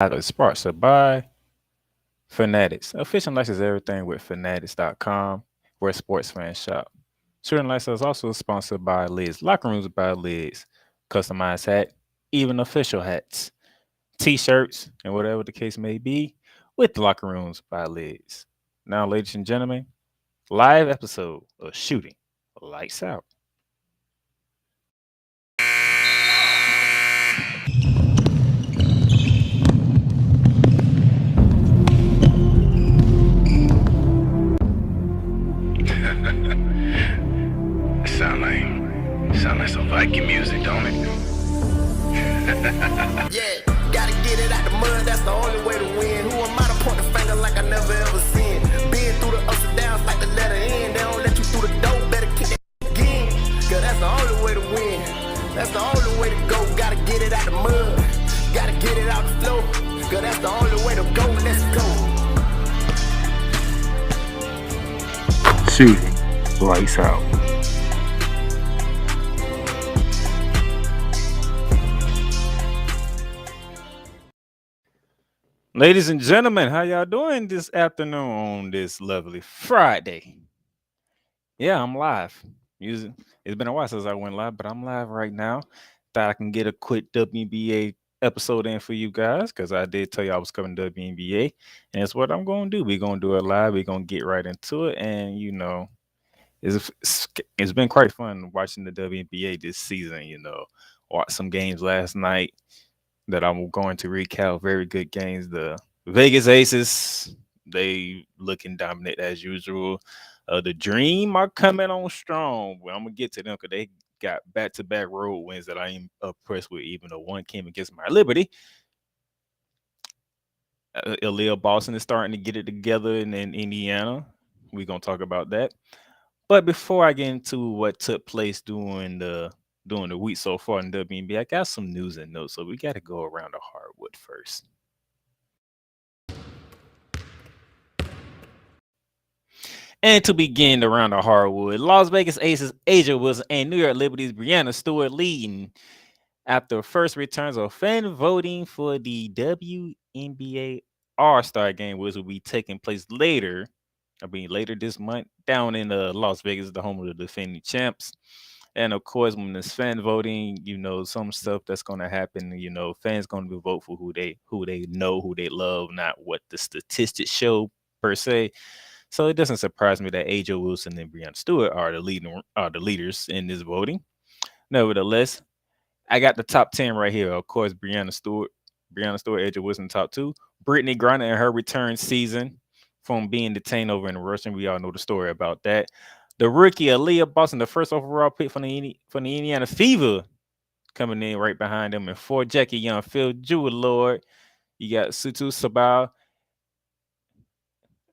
Is sponsored by Fanatics. Official license everything with Fanatics.com, where sports fans shop. Shooting license is also sponsored by Lids. Locker rooms by Lids. Customized hat, even official hats, t-shirts, and whatever the case may be, with the locker rooms by Lids. Now, ladies and gentlemen, live episode of Shooting Lights Out. Sound like some Viking music, don't it? Yeah, gotta get it out the mud, that's the only way to win. Who am I to point the finger like I never ever seen? Been through the ups and downs like the letter N. They don't let you through the door, better kick that again. Cause that's the only way to win. That's the only way to go. Gotta get it out the mud, gotta get it out the flow. Cause that's the only way to go, let's go. Shooting Lights Out. Ladies and gentlemen, how y'all doing this afternoon on this lovely Friday? Yeah, I'm live. It's been a while since I went live, but I'm live right now. Thought I can get a quick WNBA episode in for you guys because I did tell you I was covering WNBA, and that's what I'm going to do. We're going to do it live. We're going to get right into it, and it's been quite fun watching the WNBA this season. Watched some games last night that I'm going to recap. Very good games. The Vegas Aces, they looking dominant as usual. The Dream are coming on strong. Well, I'm gonna get to them because they got back-to-back road wins that I am impressed with. Even though one came against my Liberty, Aaliyah Boston is starting to get it together in Indiana. We're gonna talk about that. But before I get into what took place during the week so far in WNBA, I got some news and notes, so we got to go around the hardwood first. And to begin around the hardwood, Las Vegas Aces Asia Wilson and New York Liberty's Breanna Stewart leading after first returns of fan voting for the WNBA All-Star Game, which will be taking place later this month down in Las Vegas, the home of the defending champs. And of course, when it's fan voting, some stuff that's going to happen. Fans going to vote for who they know, who they love, not what the statistics show per se. So it doesn't surprise me that AJ Wilson and Breanna Stewart are the leaders in this voting. Nevertheless, I got the top 10 right here. Of course, Breanna Stewart, AJ Wilson, top 2. Britney Griner in her return season from being detained over in Russia. We all know the story about that. The rookie Aaliyah Boston, the first overall pick from the Indiana Fever, coming in right behind them. And 4, Jackie Young, Phil Jewell Lord. You got Sutu Sabah,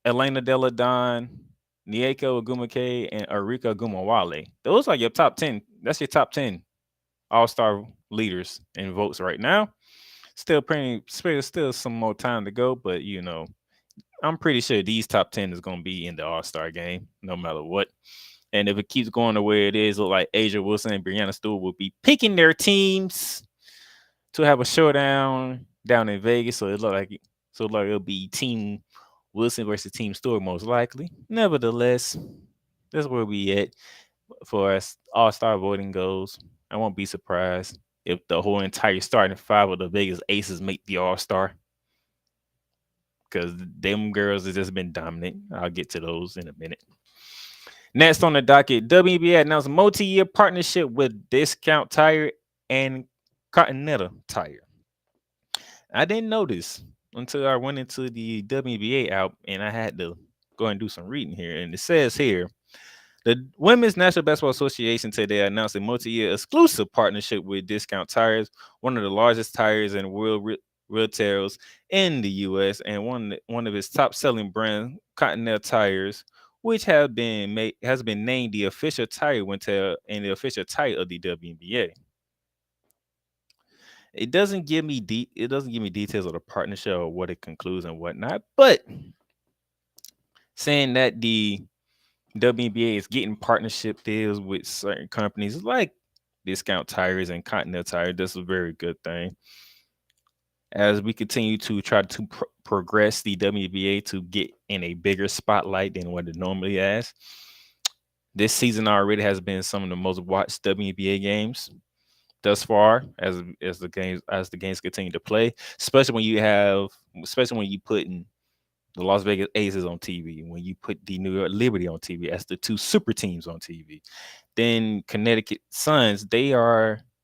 Elena Della Don, Nieko Agumake, and Arika Gumawale. Those are your top 10. That's your top 10 all-star leaders in votes right now. Still some more time to go, but I'm pretty sure these top 10 is going to be in the all-star game no matter what. And if it keeps going the way it is, look like Asia Wilson and Breanna Stewart will be picking their teams to have a showdown down in Vegas. So it look like it'll be Team Wilson versus Team Stewart most likely. Nevertheless, that's where we at for as all-star voting goes. I won't be surprised if the whole entire starting 5 of the Vegas Aces make the all-star, because them girls have just been dominant. I'll get to those in a minute. Next on the docket, WNBA announced a multi-year partnership with Discount Tire and Continental Tire. I didn't know this until I went into the WNBA app and I had to go and do some reading here. And it says here, the Women's National Basketball Association today announced a multi-year exclusive partnership with Discount Tires, one of the largest tires and world retailers in the U.S. and one of its top-selling brands, Continental Tires, which has been named the official tire winter and the official tire of the WNBA. It doesn't give me details of the partnership or what it concludes and whatnot, but saying that the WNBA is getting partnership deals with certain companies like Discount Tires and Continental Tire, that's a very good thing. as we continue to try to progress the WNBA to get in a bigger spotlight than what it normally has. This season already has been some of the most watched WNBA games thus far as the games continue to play, especially when you put in the Las Vegas Aces on TV, when you put the New York Liberty on TV as the two super teams on TV. Then Connecticut Suns, they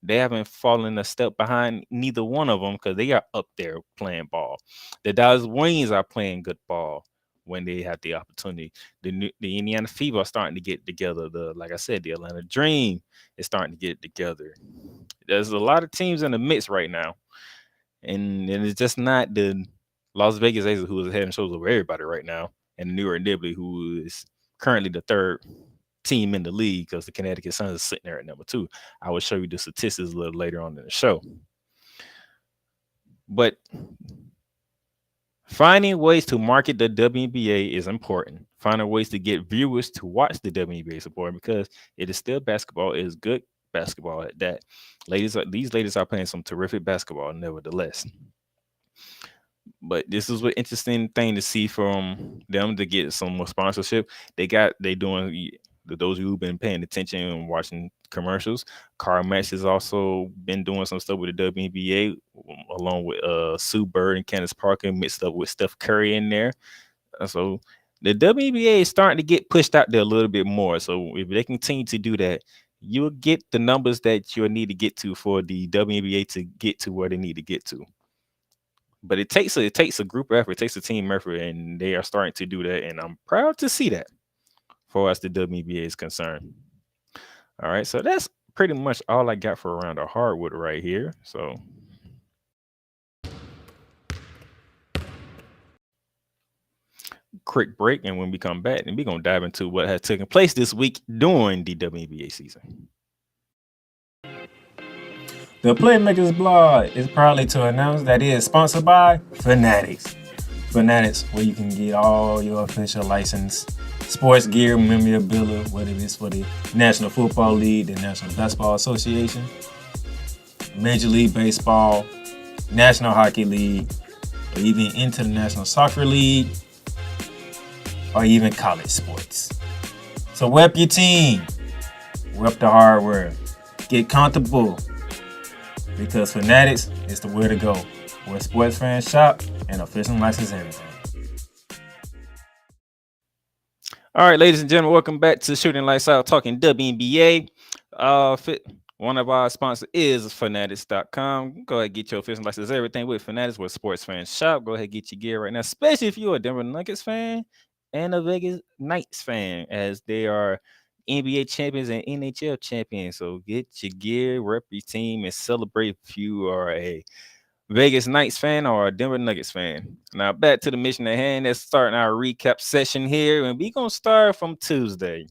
haven't fallen a step behind neither one of them because they are up there playing ball. The Dallas Wings are playing good ball when they have the opportunity. The Indiana Fever are starting to get together. Like I said, the Atlanta Dream is starting to get together. There's a lot of teams in the mix right now, and it's just not the Las Vegas Aces who is head and shoulders over everybody right now, and the New York Liberty who is currently the third team in the league because the Connecticut Suns is sitting there at number 2. I will show you the statistics a little later on in the show. But finding ways to market the WNBA is important. Finding ways to get viewers to watch the WNBA is important because it is still basketball. It is good basketball at that. These ladies are playing some terrific basketball, nevertheless. But this is an interesting thing to see from them to get some more sponsorship. They doing those who've been paying attention and watching commercials. CarMax has also been doing some stuff with the WNBA along with Sue Bird and Candace Parker mixed up with Steph Curry in there. So the WNBA is starting to get pushed out there a little bit more. So if they continue to do that, you'll get the numbers that you'll need to get to for the WNBA to get to where they need to get to. But it takes a group effort, it takes a team effort, and they are starting to do that. And I'm proud to see that for as the WNBA is concerned. All right, so that's pretty much all I got for around the hardwood right here. So quick break, and when we come back, and we're gonna dive into what has taken place this week during the WNBA season. The Playmakerz blog is proudly to announce that it is sponsored by Fanatics. Fanatics, where you can get all your official licensed sports gear, memorabilia, whether it is for the National Football League, the National Basketball Association, Major League Baseball, National Hockey League, or even International Soccer League, or even college sports. So rep your team, rep the hardware, get comfortable, because Fanatics is the way to go, where sports fans shop and official license everything. All right, ladies and gentlemen, welcome back to Shooting Lights Out, talking WNBA. One of our sponsors is Fanatics.com. Go ahead and get your official license everything with Fanatics, where sports fans shop. Go ahead and get your gear right now, especially if you're a Denver Nuggets fan and a Vegas Knights fan, as they are NBA champions and NHL champions. So get your gear, rep your team, and celebrate if you are a Vegas Knights fan or a Denver Nuggets fan. Now back to the mission at hand. Let's start our recap session here, and we're gonna start from Tuesday.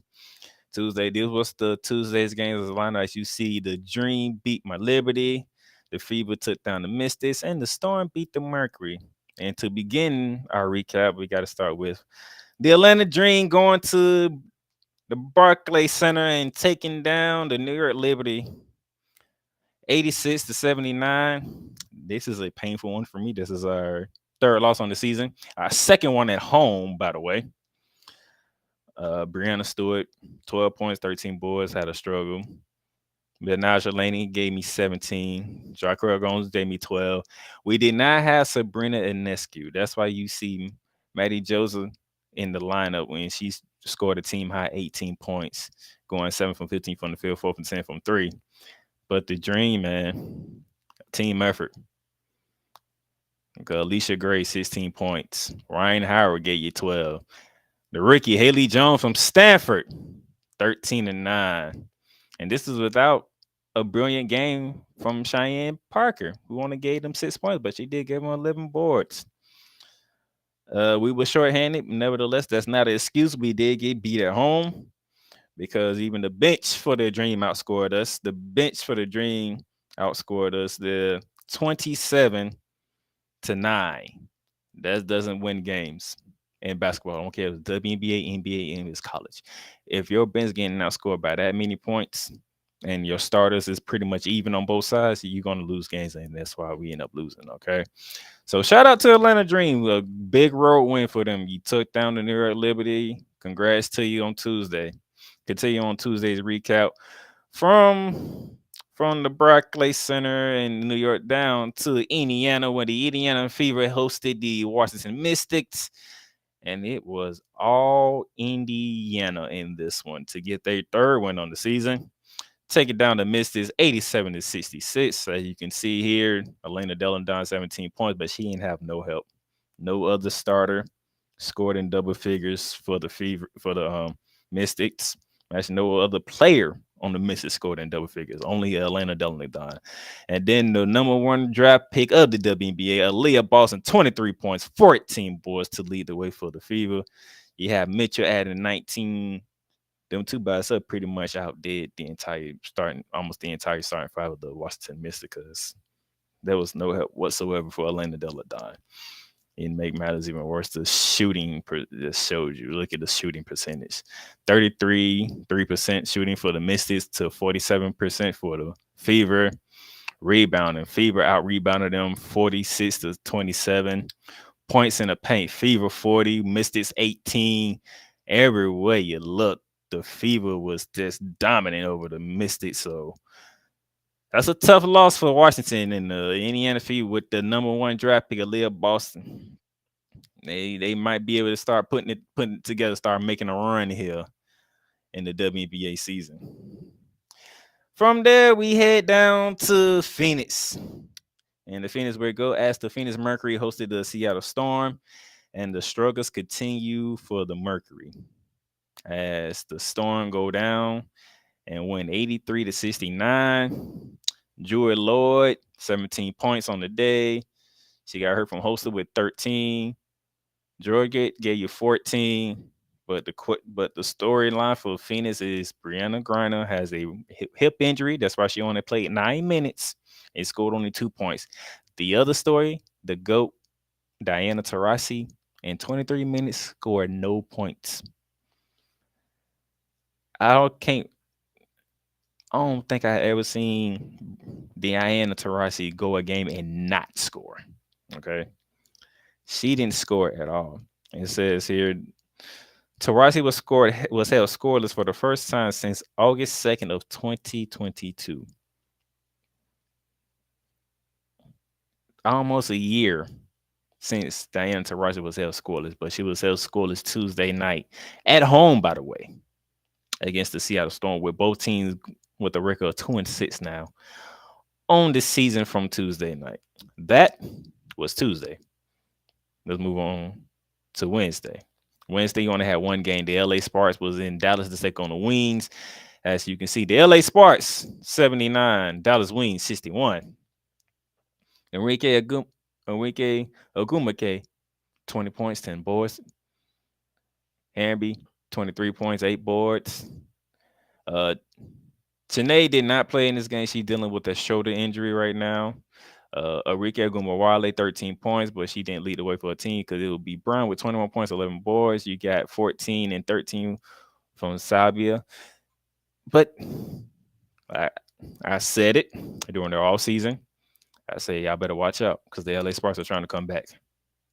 This was the Tuesday's games of the lineup. As you see, the Dream beat my Liberty, the Fever took down the Mystics, and the Storm beat the Mercury. And to begin our recap, we got to start with the Atlanta Dream going to the Barclays Center and taking down the New York Liberty 86-79. This is a painful one for me. This is our third loss on the season. Our second one at home, by the way. Brianna Stewart, 12 points, 13 boards, had a struggle. Naja Laney gave me 17. Jacqueline Gomes gave me 12. We did not have Sabrina Ionescu. That's why you see Maddie Joseph in the lineup when she scored a team high 18 points, going 7 from 15 from the field, 4 from 10 from 3. But the Dream, man, team effort. Alicia Gray, 16 points. Ryan Howard gave you 12. The rookie, Haley Jones from Stanford, 13-9. And this is without a brilliant game from Cheyenne Parker, who only gave them 6 points, but she did give them 11 boards. We were shorthanded. Nevertheless, that's not an excuse. We did get beat at home because even the bench for the Dream outscored us. The bench for the Dream outscored us. The 27-9. That doesn't win games in basketball. I don't care if it's WNBA, NBA, and it's college. If your bench getting outscored by that many points, and your starters is pretty much even on both sides, you're going to lose games, and that's why we end up losing. Okay. So shout out to Atlanta Dream, a big road win for them. You took down the New York Liberty. Congrats to you on Tuesday. Continue on Tuesday's recap from the Barclays Center in New York down to Indiana, where the Indiana Fever hosted the Washington Mystics, and it was all Indiana in this one to get their third win on the season. Take it down to Mystics 87-66. As you can see here, Elena Dellon down 17 points, but she didn't have no help. No other starter scored in double figures for the Fever for the Mystics. Actually, no other player on the Mystics scored in double figures. Only Elena Dellon done. And then the number one draft pick of the WNBA, Aaliyah Boston, 23 points, 14 boards to lead the way for the Fever. You have Mitchell adding 19. Them two by itself pretty much outdid almost the entire starting five of the Washington Mystics, because there was no help whatsoever for Elena Delle Donne. And make matters even worse, the shooting just showed you. Look at the shooting percentage: 33% shooting for the Mystics to 47% for the Fever. Rebounding, Fever out rebounded them 46-27. Points in the paint, Fever 40, Mystics 18. Every way you look, the Fever was just dominant over the Mystics. So that's a tough loss for Washington, and the Indiana Fever with the number one draft pick, Aaliyah Boston. They might be able to start putting it together, start making a run here in the WNBA season. From there, we head down to Phoenix. And the Phoenix, where it go, as the Phoenix Mercury hosted the Seattle Storm, and the struggles continue for the Mercury as the Storm go down and win 83-69. Jewel Lloyd, 17 points on the day. She got hurt from Holster with 13. Georgia gave you 14. But the storyline for Phoenix is Britney Griner has a hip injury. That's why she only played 9 minutes and scored only 2 points. The other story, the GOAT, Diana Taurasi, in 23 minutes scored no points. I don't think I ever seen Diana Taurasi go a game and not score. Okay. She didn't score at all. It says here, Taurasi was held scoreless for the first time since August 2nd of 2022. Almost a year since Diana Taurasi was held scoreless, but she was held scoreless Tuesday night at home, by the way, against the Seattle Storm, with both teams with a record of 2-6 now on the season from Tuesday night. That was Tuesday. Let's move on to Wednesday. Wednesday, you only had one game. The LA Sparks was in Dallas to take on the Wings. As you can see, the LA Sparks, 79, Dallas Wings, 61. Enrique Ogumake, 20 points, 10 boards. Hamby, 23 points, 8 boards. Chanae did not play in this game. She's dealing with a shoulder injury right now. Enrique Ogumawale, 13 points, but she didn't lead the way for a team because it would be Brown with 21 points, 11 boards. You got 14 and 13 from Sabia. But I said it during their off season. I say y'all better watch out because the LA Sparks are trying to come back.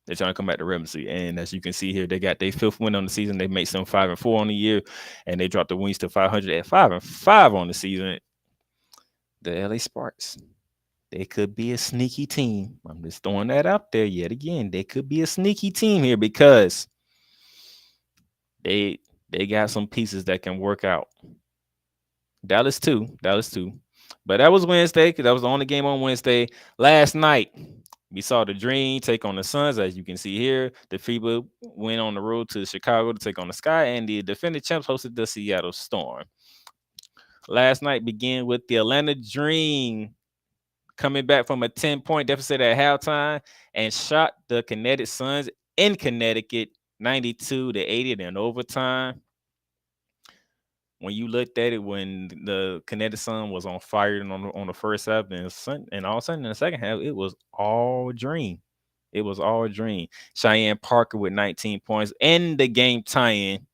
They're trying to come back to relevancy. And as you can see here, they got their 5th win on the season. They made some 5-4 on the year, and they dropped the Wings to 500 at 5-5 on the season. The LA Sparks, they could be a sneaky team. I'm just throwing that out there yet again. They could be a sneaky team here because they got some pieces that can work out. Dallas too. But that was Wednesday because that was the only game on Wednesday. Last night, we saw the Dream take on the Suns. As you can see here, the Fever went on the road to Chicago to take on the Sky, and the defending champs hosted the Seattle Storm. Last night began with the Atlanta Dream coming back from a 10-point deficit at halftime and shot the Connecticut Suns in Connecticut 92-80 in overtime. When you looked at it, when the Connecticut Sun was on fire on the first half, and all of a sudden in the second half, it was all Dream. It was all Dream. Cheyenne Parker with 19 points and the game tying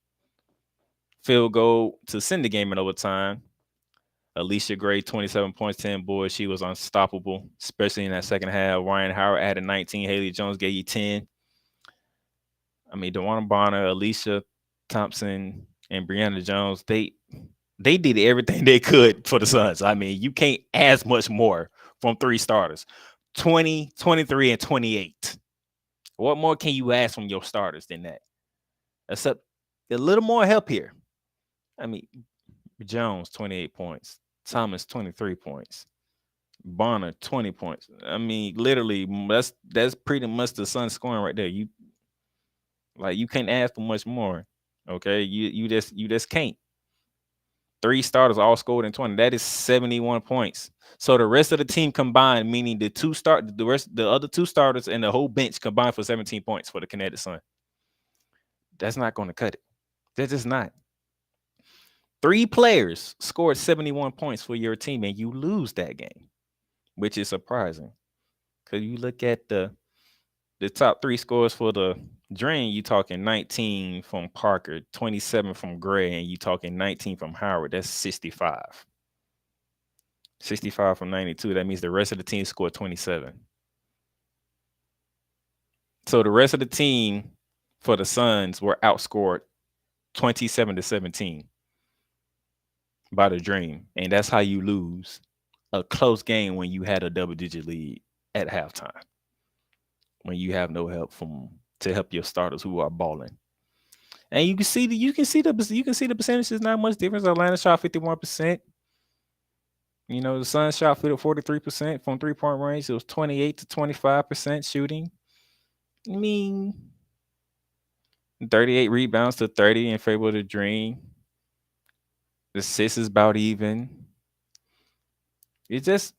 field goal to send the game in overtime. Alicia Gray, 27 points, 10 boards. She was unstoppable, especially in that second half. Ryan Howard added 19. Haley Jones gave you 10. I mean, DeWanna Bonner, Alicia Thompson, and Brianna Jones, they did everything they could for the Suns. I mean, you can't ask much more from three starters. 20, 23, and 28. What more can you ask from your starters than that? Except a little more help here. I mean, Jones, 28 points. Thomas, 23 points. Bonner, 20 points. I mean, literally, that's pretty much the Suns scoring right there. You can't ask for much more. Okay. You just can't. Three starters all scored in 20. That is 71 points. So the rest of the team combined, meaning the other two starters and the whole bench combined for 17 points for the Connecticut Sun. That's not going to cut it. That's just not. Three players scored 71 points for your team, and you lose that game, which is surprising. Because you look at the top three scores for the Dream, you talking 19 from Parker, 27 from Gray, and you talking 19 from Howard. That's 65. 65 from 92. That means the rest of the team scored 27. So the rest of the team for the Suns were outscored 27-17 by the Dream. And that's how you lose a close game when you had a double-digit lead at halftime. When you have no help to help your starters who are balling. And you can see the percentages, not much difference. Atlanta shot 51%. You know, the Suns shot 43% from 3-point range. It was 28 to 25% shooting. I mean, 38 rebounds to 30 in favor of the Dream. The assists is about even. It's just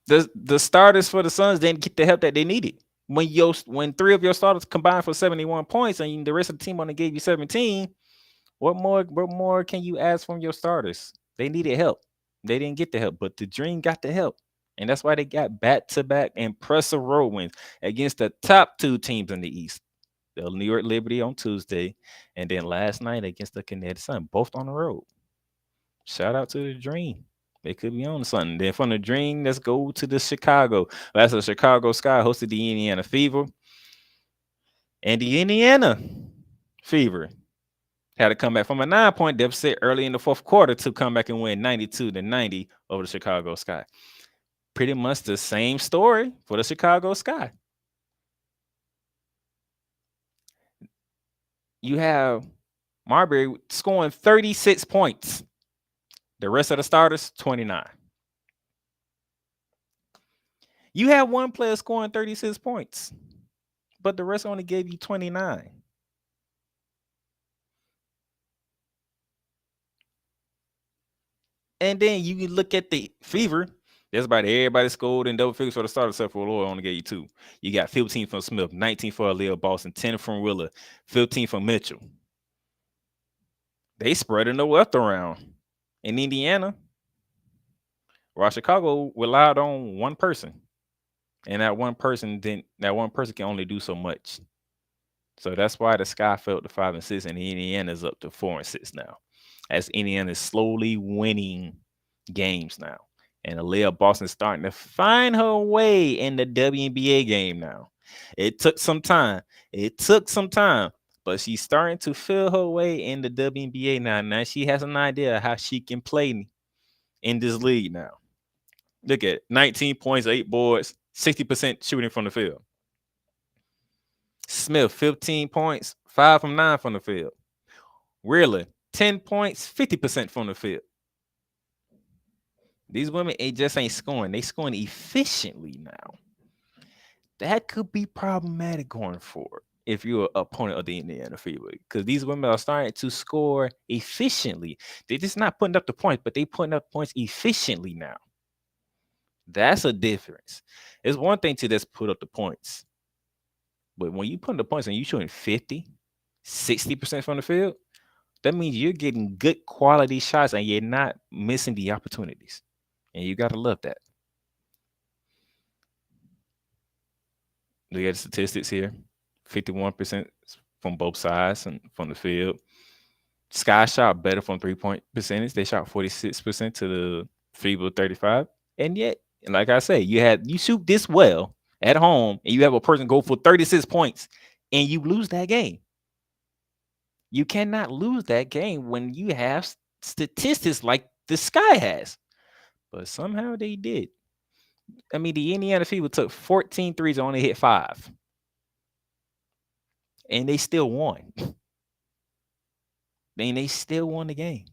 the starters for the Suns didn't get the help that they needed. When three of your starters combined for 71 points and the rest of the team only gave you 17, what more can you ask from your starters? They needed help. They didn't get the help, but the Dream got the help. And that's why they got back-to-back impressive road wins against the top two teams in the East. The New York Liberty on Tuesday, and then last night against the Connecticut Sun, both on the road. Shout out to the Dream. They could be on something. Then from the Dream, let's go to the Chicago. That's the Chicago Sky hosted the Indiana Fever. And the Indiana Fever had to come back from a 9-point deficit early in the fourth quarter to come back and win 92-90 over the Chicago Sky. Pretty much the same story for the Chicago Sky. You have Marbury scoring 36 points. The rest of the starters, 29. You have one player scoring 36 points, but the rest only gave you 29. And then you can look at the Fever. That's about everybody scored in double figures for the starter, except for Lloyd, only gave you 2. You got 15 from Smith, 19 for Aaliyah Boston, 10 from Willer, 15 from Mitchell. They spreading the wealth around. In Indiana, while Chicago relied on one person, and that one person can only do so much. So that's why the Sky fell to 5 and 6, and Indiana's up to 4 and 6 now, as Indiana is slowly winning games now, and Aaliyah Boston's starting to find her way in the WNBA game now. It took some time, but she's starting to feel her way in the WNBA now. Now she has an idea how she can play in this league now. Look at it, 19 points, 8 boards, 60% shooting from the field. Smith, 15 points, 5 from 9 from the field. Wheeler, 10 points, 50% from the field. These women, it just ain't scoring. They scoring efficiently now. That could be problematic going forward if you're an opponent of the Indiana Fever, because these women are starting to score efficiently. They're just not putting up the points, but they putting up points efficiently now. That's a difference. It's one thing to just put up the points, but when you put the points and you're shooting 50, 60% from the field, that means you're getting good quality shots and you're not missing the opportunities. And you got to love that. Look at the statistics here. 51% from both sides and from the field. Sky shot better from 3-point percentage. They shot 46% to the feeble 35. And yet, like I say, you shoot this well at home and you have a person go for 36 points and you lose that game. You cannot lose that game when you have statistics like the Sky has. But somehow they did. I mean, the Indiana Fever took 14 threes and only hit 5. And they still won. They still won the game.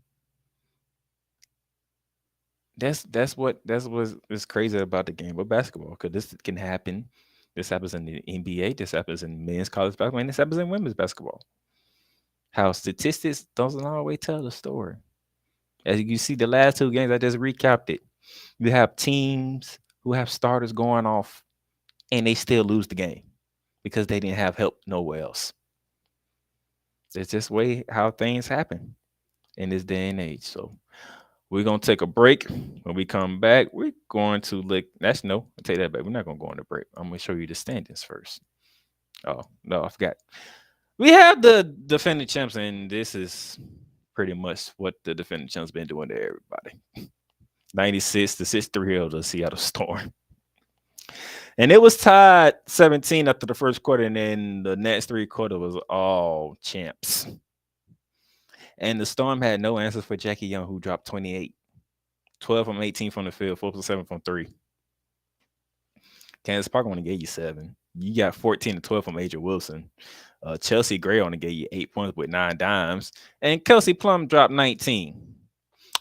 That's what's crazy about the game of basketball, because this can happen. This happens in the NBA. This happens in men's college basketball. And this happens in women's basketball. How statistics doesn't always tell the story. As you see, the last 2 games I just recapped it. You have teams who have starters going off, and they still lose the game because they didn't have help nowhere else. It's just way how things happen in this day and age. So we're gonna take a break. When we come back, we're going to look. I'll take that back. We're not gonna go on the break. I'm gonna show you the standings first. Oh no, I forgot. We have the defending champs, and this is pretty much what the defending champs been doing to everybody. 96-63 of the Seattle Storm. And it was tied 17 after the first quarter, and then the next 3 quarters was all champs. And the Storm had no answers for Jackie Young, who dropped 28. 12 from 18 from the field, 4 from 7 from 3. Kansas Park only gave you 7. You got 14 to 12 from Adrian Wilson. Chelsea Gray only gave you 8 points with 9 dimes. And Kelsey Plum dropped 19.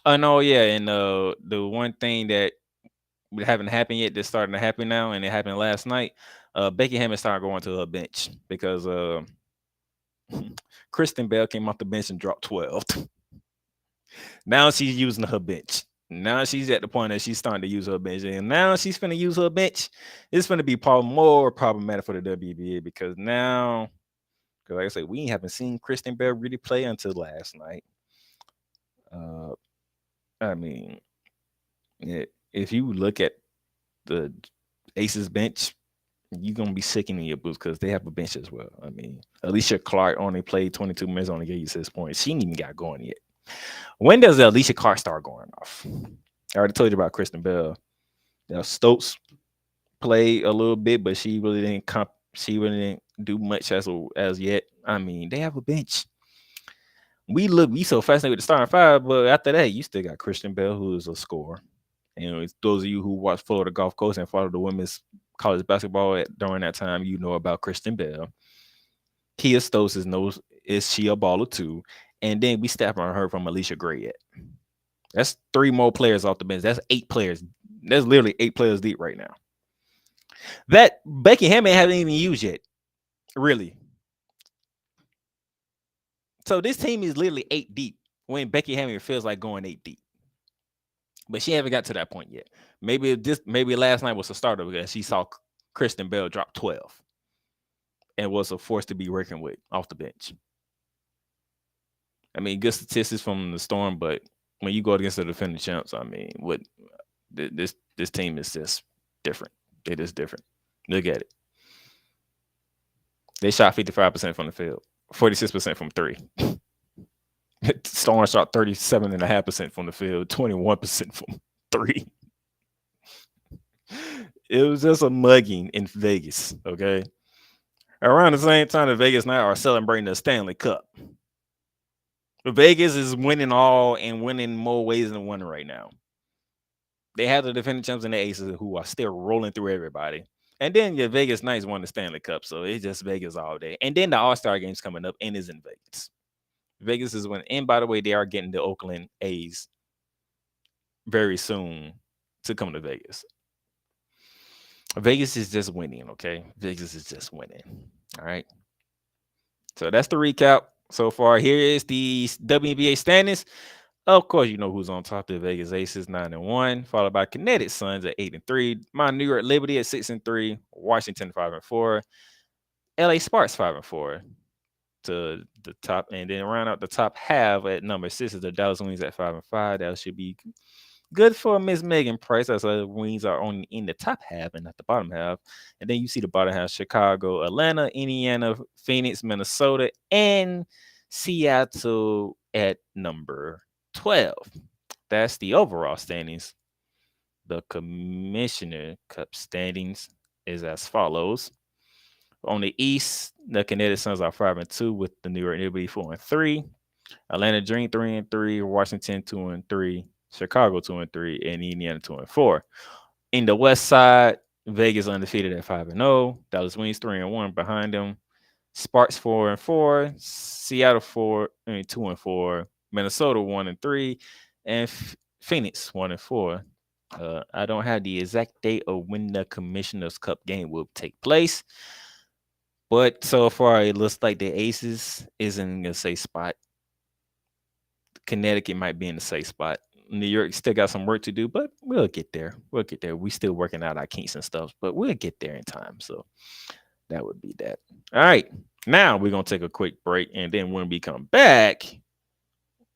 And the one thing that haven't happened yet that's starting to happen now, and it happened last night, Becky Hammond started going to her bench because Kristen Bell came off the bench and dropped 12. Now she's using her bench. Now she's at the point that she's starting to use her bench, and now she's going to use her bench. It's going to be more problematic for the WNBA because now, like I said, we haven't seen Kristen Bell really play until last night. I mean, if you look at the Aces bench, you're going to be sickening your boots because they have a bench as well. I mean, Alicia Clark only played 22 minutes, only gave you 6 points. She ain't even got going yet. When does Alicia Clark start going off? I already told you about Kristen Bell. Stokes played a little bit, but she really didn't do much as yet. I mean, they have a bench. We so fascinated with the starting 5, but after that, you still got Kristen Bell, who is a scorer. And those of you who watch Florida Gulf Coast and follow the women's college basketball during that time, you know about Kristen Bell. Kia Stokes is she a baller too? And then we step on her from Alicia Gray yet. That's 3 more players off the bench. That's 8 players. That's literally 8 players deep right now. That Becky Hammond haven't even used yet. Really. So this team is literally 8 deep when Becky Hammond feels like going 8 deep. But she haven't got to that point yet. Maybe last night was a starter because she saw Kristen Bell drop 12 and was a force to be reckoned with off the bench. I mean, good statistics from the Storm, but when you go against the defending champs, I mean, this team is just different. It is different. Look at it. They shot 55% from the field, 46% from 3. Storm shot 37.5% from the field, 21% from 3. It was just a mugging in Vegas, okay? Around the same time, the Vegas Knights are celebrating the Stanley Cup. Vegas is winning all and winning more ways than one right now. They have the defending champs and the Aces who are still rolling through everybody. And then your Vegas Knights won the Stanley Cup, so it's just Vegas all day. And then the All-Star game's coming up and is in Vegas. Vegas is winning. And by the way, they are getting the Oakland A's very soon to come to Vegas. Vegas is just winning, okay? Vegas is just winning. All right. So that's the recap so far. Here is the WNBA standings. Of course, you know who's on top. The Vegas Aces 9-1, followed by Kinetic Suns at 8-3. My New York Liberty at 6-3. Washington 5-4. LA Sparks 5-4 to the top, and then round out the top half at number 6 is the Dallas Wings at 5-5. That should be good for Miss Megan Price, as the Wings are only in the top half and not the bottom half. And then you see the bottom half: Chicago, Atlanta, Indiana, Phoenix, Minnesota, and Seattle at number 12. That's the overall standings. The Commissioner Cup standings is as follows. On the East, the Connecticut Suns are 5-2 with the New York Liberty 4-3. Atlanta Dream 3-3, Washington 2-3, Chicago 2-3, and Indiana 2-4. In the West Side, Vegas undefeated at 5-0. Dallas Wings 3-1 behind them. Sparks 4-4, Seattle 2-4, Minnesota 1-3, and Phoenix 1-4. I don't have the exact date of when the Commissioner's Cup game will take place, but so far it looks like the Aces is in a safe spot. Connecticut might be in the safe spot. New York still got some work to do, but we'll get there. We'll get there. We still working out our kinks and stuff, but we'll get there in time. So that would be that. All right. Now we're going to take a quick break. And then when we come back,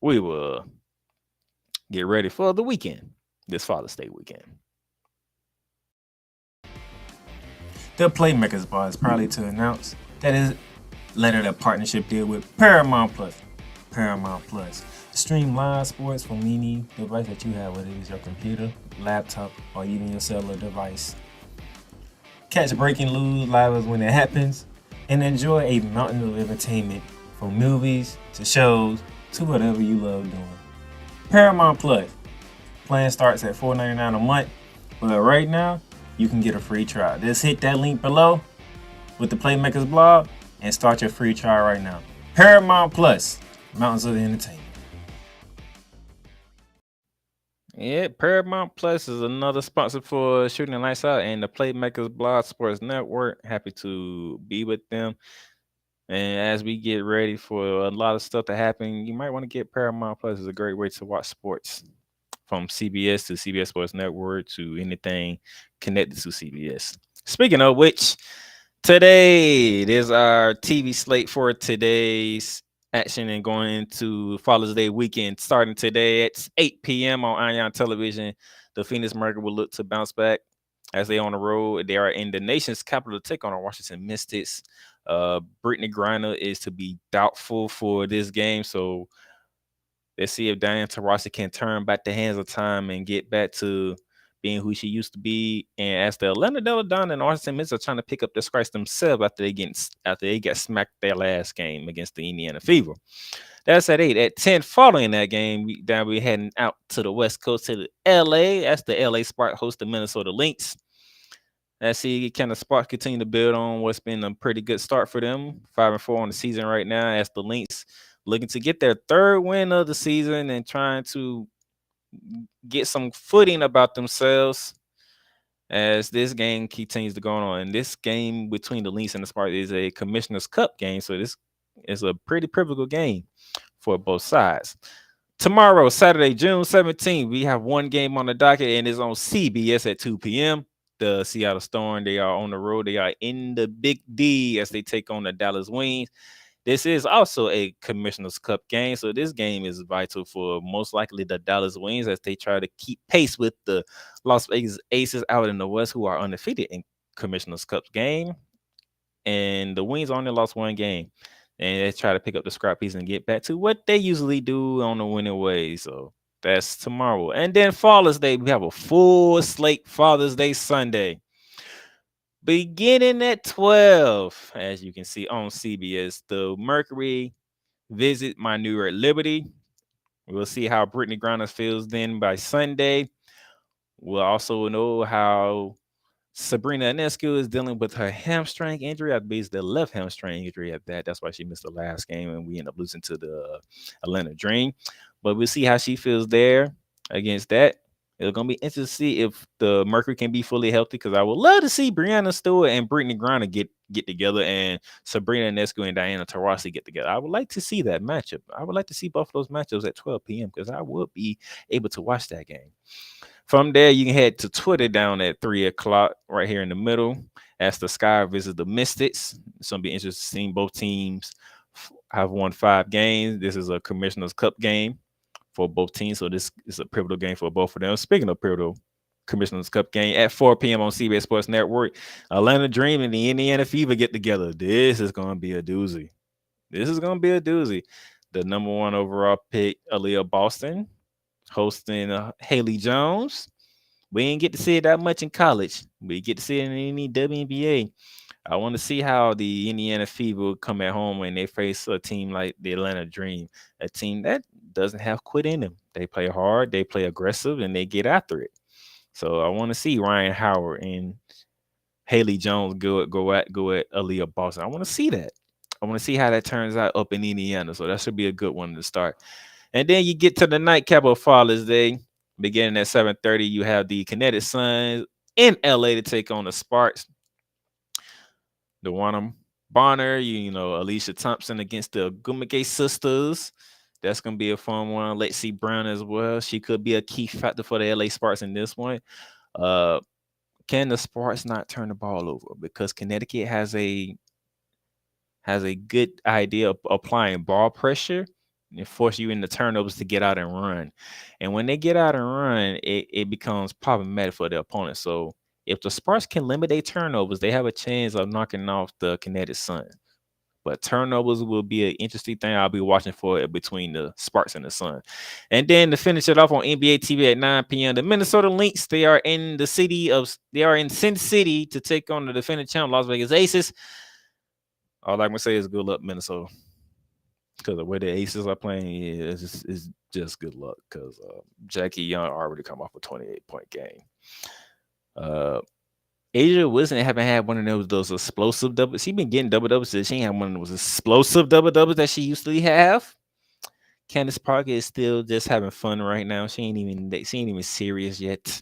we will get ready for the weekend, this Father's Day weekend. The Playmakerz bar is proudly to announce that it lettered a partnership deal with Paramount Plus. Paramount Plus. Stream live sports from any device that you have, whether it is your computer, laptop, or even your cellular device. Catch breaking news live when it happens, and enjoy a mountain of entertainment from movies to shows to whatever you love doing. Paramount Plus. Plan starts at $4.99 a month, but right now you can get a free trial. Just hit that link below with the Playmakerz blog and start your free trial right now. Paramount Plus, mountains of entertainment. Yeah, Paramount Plus is another sponsor for Shooting the Lights Out and the Playmakerz Blog Sports Network. Happy to be with them. And as we get ready for a lot of stuff to happen, you might want to get Paramount Plus. It's a great way to watch sports, from CBS to CBS Sports Network to anything connected to CBS. Speaking of which, today is our TV slate for today's action and going into Father's Day weekend. Starting today at 8 p.m. on Ion Television, the Phoenix Mercury will look to bounce back as they on the road. They are in the nation's capital to take on the Washington Mystics. Britney Griner is to be doubtful for this game, so let's see if Diana Taurasi can turn back the hands of time and get back to being who she used to be. And as the Atlanta Don and Washington Mystics are trying to pick up the scratch themselves after they got smacked their last game against the Indiana Fever. That's at 8. At 10, following that game, we're heading out to the West Coast to the LA. That's the LA Sparks host the Minnesota Lynx. Let's see, kind of Sparks continue to build on what's been a pretty good start for them. 5-4 on the season right now, as the Lynx looking to get their third win of the season and trying to get some footing about themselves as this game continues to go on. And this game between the Lynx and the Sparks is a Commissioner's Cup game, so this is a pretty pivotal game for both sides. Tomorrow, Saturday, June 17th, we have one game on the docket, and it's on CBS at 2 p.m. The Seattle Storm, they are on the road. They are in the Big D as they take on the Dallas Wings. This is also a Commissioner's Cup game, so this game is vital for most likely the Dallas Wings as they try to keep pace with the Las Vegas Aces out in the West, who are undefeated in Commissioner's Cup game. And the Wings only lost one game, and they try to pick up the scrap piece and get back to what they usually do on the winning way. So that's tomorrow. And then Father's Day, we have a full slate Father's Day Sunday. Beginning at 12, as you can see on CBS, the Mercury visit my New York Liberty. We'll see how Britney Griner feels then by Sunday. We'll also know how Sabrina Ionescu is dealing with her hamstring injury. I believe it's the left hamstring injury at that. That's why she missed the last game, and we end up losing to the Atlanta Dream. But we'll see how she feels there against that. It's going to be interesting to see if the Mercury can be fully healthy, because I would love to see Breanna Stewart and Britney Griner get together, and Sabrina Ionescu and Diana Taurasi get together. I would like to see that matchup. I would like to see both of those matchups at 12 p.m. because I would be able to watch that game. From there, you can head to Twitter down at 3 o'clock right here in the middle as the Sky visits the Mystics. It's going to be interesting seeing both teams have won 5 games. This is a Commissioner's Cup game for both teams, so this is a pivotal game for both of them. Speaking of pivotal, Commissioner's Cup game at 4 p.m. on CBS Sports Network, Atlanta Dream and the Indiana Fever get together. This is going to be a doozy. This is gonna be a doozy. The number 1 overall pick, Aaliyah Boston, hosting Haley Jones. We ain't get to see it that much in college. We get to see it in any WNBA. I want to see how the Indiana Fever will come at home when they face a team like the Atlanta Dream, a team that doesn't have quit in them. They play hard, they play aggressive, and they get after it. So I want to see Ryan Howard and Haley Jones go at Aaliyah Boston. I want to see that. I want to see how that turns out up in Indiana. So that should be a good one to start. And then you get to the nightcap of Father's Day. Beginning at 7:30, you have the Kinetic Suns in LA to take on the Sparks. The Wanham Bonner, you know, Alicia Thompson against the Gumake sisters. That's going to be a fun one. Lexi Brown as well. She could be a key factor for the LA Sparks in this one. Can the Sparks not turn the ball over? Because Connecticut has a good idea of applying ball pressure and force you into turnovers to get out and run. And when they get out and run, it becomes problematic for the opponent. So if the Sparks can limit their turnovers, they have a chance of knocking off the Kinetic Suns. But turnovers will be an interesting thing I'll be watching for between the Sparks and the Suns. And then to finish it off on NBA TV at 9 p.m., the Minnesota Lynx, they are in Sin City to take on the defending champ Las Vegas Aces. All I'm gonna say is good luck, Minnesota. Because the way the Aces are playing is just good luck. Because Jackie Young already come off a 28-point game. Asia Wilson haven't had one of those explosive doubles. She's been getting double-doubles. She ain't had one of those explosive double-doubles that she used to have. Candace Parker is still just having fun right now. She ain't even serious yet.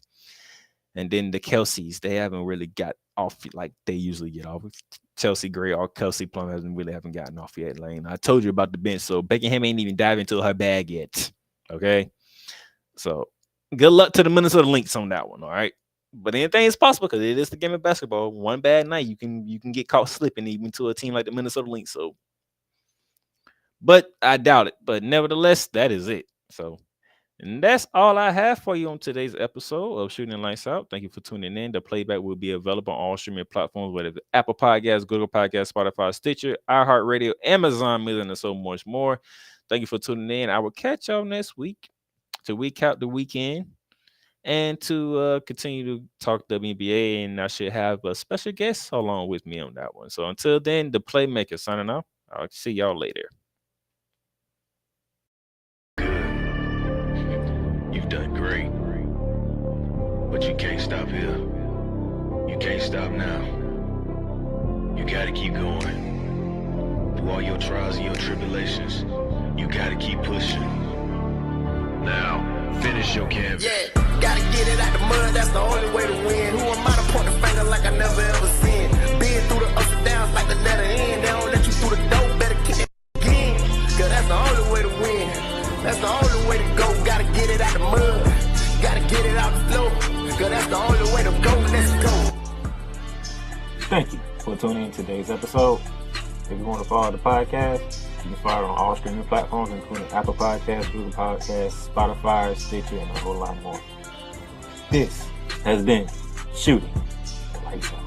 And then the Kelseys, they haven't really got off like they usually get off. Chelsea Gray or Kelsey Plum haven't gotten off yet, Lane. I told you about the bench, so Beckenham ain't even diving into her bag yet. Okay? So good luck to the Minnesota Lynx on that one, all right? But anything is possible because it is the game of basketball. One bad night, you can get caught slipping even to a team like the Minnesota Lynx. So, but I doubt it. But nevertheless, that is it. So, and that's all I have for you on today's episode of Shooting Lights Out. Thank you for tuning in. The playback will be available on all streaming platforms, whether it's Apple Podcasts, Google Podcasts, Spotify, Stitcher, iHeartRadio, Amazon Music, and so much more. Thank you for tuning in. I will catch y'all next week to recap the weekend and to continue to talk WNBA. And I should have a special guest along with me on that one. So until then, the Playmaker signing off. I'll see y'all later. You've done great, but you can't stop here. You can't stop now. You gotta keep going. Through all your trials and your tribulations, you gotta keep pushing. Now, finish your canvas. Yeah, gotta get it out the mud, that's the only way to win. Who am I to point the finger like I never ever seen? Been through the ups and downs like the letter N. They don't let you through the door, better kick it again. Cause that's the only way to win. That's the only way to go. Gotta get it out the mud. Gotta get it out the floor. Cause that's the only way to go. Let's go. Thank you for tuning in to today's episode. If you want to follow the podcast, you can follow it on all streaming platforms, including Apple Podcasts, Google Podcasts, Spotify, Stitcher, and a whole lot more. This has been Shooting Lights Out.